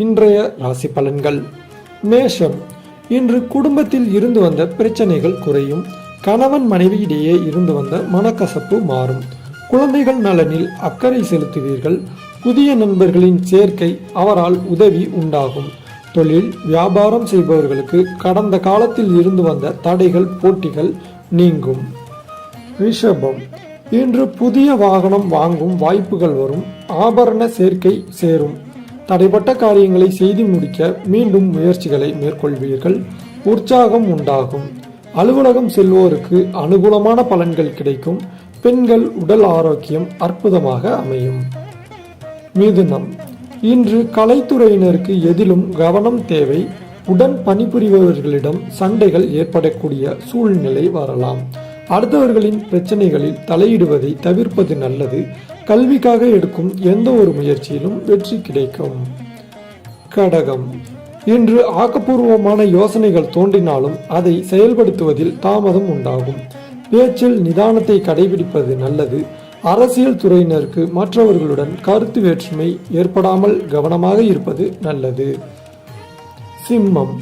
இன்றைய ராசி பலன்கள். மேஷம். இன்று குடும்பத்தில் இருந்து வந்த பிரச்சனைகள் குறையும். கணவன் மனைவியிடையே இருந்து வந்த மனக்கசப்பு மாறும். குழந்தைகள் நலனில் அக்கறை செலுத்துவீர்கள். புதிய நண்பர்களின் சேர்க்கை அவரால் உதவி உண்டாகும். தொழில் வியாபாரம் செய்பவர்களுக்கு கடந்த காலத்தில் இருந்து வந்த தடைகள் போட்டிகள் நீங்கும். ரிஷபம். இன்று புதிய வாகனம் வாங்கும் வாய்ப்புகள் வரும். ஆபரண சேர்க்கை சேரும். தடைப்பட்ட காரியங்களை செய்து முடிக்க மீண்டும் முயற்சிகளை மேற்கொள்வீர்கள். உற்சாகம் உண்டாகும். அலுவலகம் செல்வோருக்கு அனுகூலமான பலன்கள் கிடைக்கும். பெண்கள் உடல் ஆரோக்கியம் அற்புதமாக அமையும். மிதுனம். இன்று கலைத்துறையினருக்கு எதிலும் கவனம் தேவை. உடன் பணிபுரிபவர்களிடம் சண்டைகள் ஏற்படக்கூடிய சூழ்நிலை வரலாம். அடுத்தவர்களின் பிரச்சனைகளில் தலையிடுவதை தவிர்ப்பது நல்லது. கல்விக்காக எடுக்கும் எந்த ஒரு முயற்சியிலும் வெற்றி கிடைக்கும். கடகம். இன்று ஆக்கப்பூர்வமான யோசனைகள் தோன்றினாலும் அதை செயல்படுத்துவதில் தாமதம் உண்டாகும். பேச்சில் நிதானத்தை கடைபிடிப்பது நல்லது. அரசியல் துறையினருக்கு மற்றவர்களுடன் கருத்து வேற்றுமை ஏற்படாமல் கவனமாக இருப்பது நல்லது. சிம்மம்.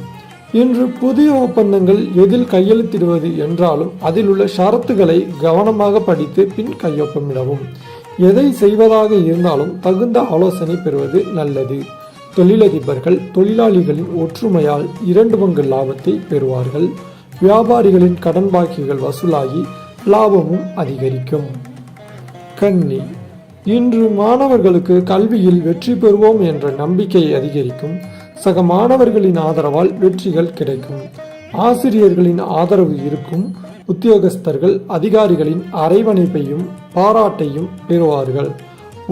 இன்று புதிய ஒப்பந்தங்கள் எதில் கையெழுத்திடுவது என்றாலும் அதில் உள்ள ஷரத்துகளை கவனமாக படித்து பின் கையொப்பமிடவும். எதை செய்வதாக இருந்தாலும் தகுந்த ஆலோசனை பெறுவது நல்லது. தொழிலதிபர்கள் தொழிலாளிகளின் ஒற்றுமையால் 2 பங்கு லாபத்தை பெறுவார்கள். வியாபாரிகளின் கடன் பாக்கிகள் வசூலாகி லாபமும் அதிகரிக்கும். கன்னி. இன்று மாணவர்களுக்கு கல்வியில் வெற்றி பெறுவோம் என்ற நம்பிக்கை அதிகரிக்கும். சக மாணவர்களின் ஆதரவால் வெற்றிகள் கிடைக்கும். ஆசிரியர்களின் ஆதரவு இருக்கும். உத்தியோகஸ்தர்கள் அதிகாரிகளின் அரவணைப்பையும் பாராட்டையும் பெறுவார்கள்.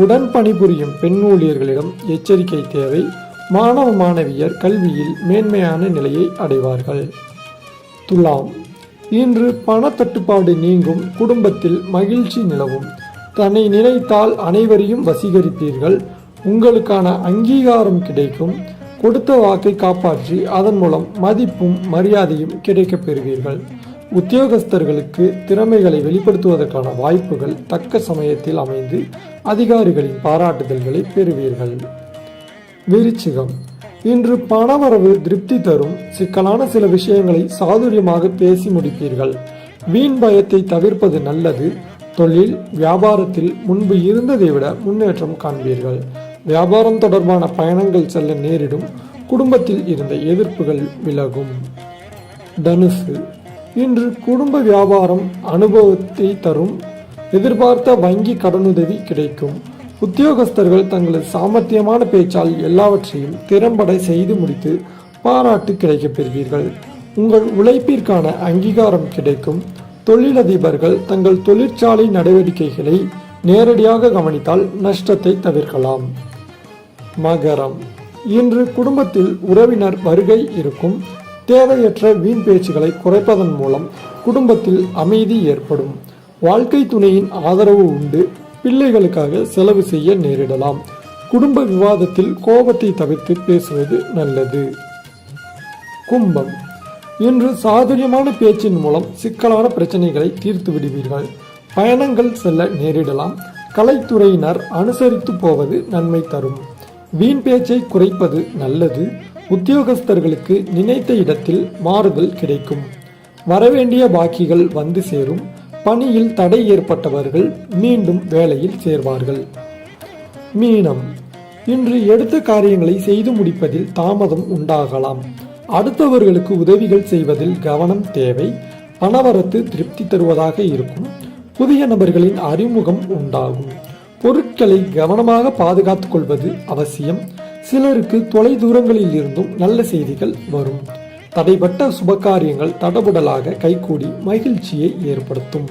உடன் பணிபுரியும் பெண் ஊழியர்களிடம் எச்சரிக்கை தேவை. மாணவ மாணவியர் கல்வியில் மேன்மையான நிலையை அடைவார்கள். துலாம். இன்று பணத்தட்டுப்பாடு நீங்கும். குடும்பத்தில் மகிழ்ச்சி நிலவும். தன்னை நினைத்தால் அனைவரையும் வசீகரிப்பீர்கள். உங்களுக்கான அங்கீகாரம் கிடைக்கும். கொடுத்த வாக்கை காப்பாற்றி அதன் மூலம் மதிப்பும் மரியாதையும் கிடைக்கப் பெறுவீர்கள். உத்தியோகஸ்தர்களுக்கு திறமைகளை வெளிப்படுத்துவதற்கான வாய்ப்புகள் தக்க சமயத்தில் அமைந்து அதிகாரிகளின் பாராட்டுதல்களை பெறுவீர்கள். விருச்சிகம். இன்று பணவரவு திருப்தி தரும். சிக்கலான சில விஷயங்களை சாதுரியமாக பேசி முடிப்பீர்கள். வீண் பயத்தை தவிர்ப்பது நல்லது. தொழில் வியாபாரத்தில் முன்பு இருந்ததை விட முன்னேற்றம் காண்பீர்கள். வியாபாரம் தொடர்பான பயணங்கள் செல்ல நேரிடும். குடும்பத்தில் இருந்த எதிர்ப்புகள் விலகும். தனுசு. இன்று குடும்ப வியாபாரம் அனுபவத்தை தரும். எதிர்பார்த்த வங்கி கடனுதவி கிடைக்கும். உத்தியோகஸ்தர்கள் தங்களது சாமர்த்தியமான பேச்சால் எல்லாவற்றையும் திறம்பட செய்து முடித்து பாராட்டு கிடைக்கப் பெறுவீர்கள். உங்கள் உழைப்பிற்கான அங்கீகாரம் கிடைக்கும். தொழிலதிபர்கள் தங்கள் தொழிற்சாலை நடவடிக்கைகளை நேரடியாக கவனித்தால் நஷ்டத்தை தவிர்க்கலாம். மகரம். இன்று குடும்பத்தில் உறவினர் வருகை இருக்கும். தேவையற்ற வீண் பேச்சுகளை குறைப்பதன் மூலம் குடும்பத்தில் அமைதி ஏற்படும். வாழ்க்கை துணையின் ஆதரவு உண்டு. பிள்ளைகளுக்காக செலவு செய்ய நேரிடலாம். குடும்ப விவாதத்தில் கோபத்தை தவிர்த்து பேசுவது நல்லது. கும்பம். இன்று சாதுரியமான பேச்சின் மூலம் சிக்கலான பிரச்சனைகளை தீர்த்து விடுவீர்கள். பயணங்கள் செல்ல நேரிடலாம். கலைத்துறையினர் அனுசரித்து போவது நன்மை தரும். வீண் பேச்சை குறைப்பது நல்லது. உத்தியோகஸ்தர்களுக்கு நினைத்த இடத்தில் மாறுதல் கிடைக்கும். வரவேண்டிய பாக்கிகள் வந்து சேரும். பணியில் தடை ஏற்பட்டவர்கள் மீண்டும் வேலையில் சேர்வார்கள். மீனம். இன்று எடுத்த காரியங்களை செய்து முடிப்பதில் தாமதம் உண்டாகலாம். அடுத்தவர்களுக்கு உதவிகள் செய்வதில் கவனம் தேவை. பணவரத்து திருப்தி தருவதாக இருக்கும். புதிய நபர்களின் அறிமுகம் உண்டாகும். பொருட்களை கவனமாக பாதுகாத்துக் கொள்வது அவசியம். சிலருக்கு தொலை தூரங்களில் இருந்தும் நல்ல செய்திகள் வரும். தடைப்பட்ட சுபகாரியங்கள் தடபுடலாக கைகூடி மகிழ்ச்சியை ஏற்படுத்தும்.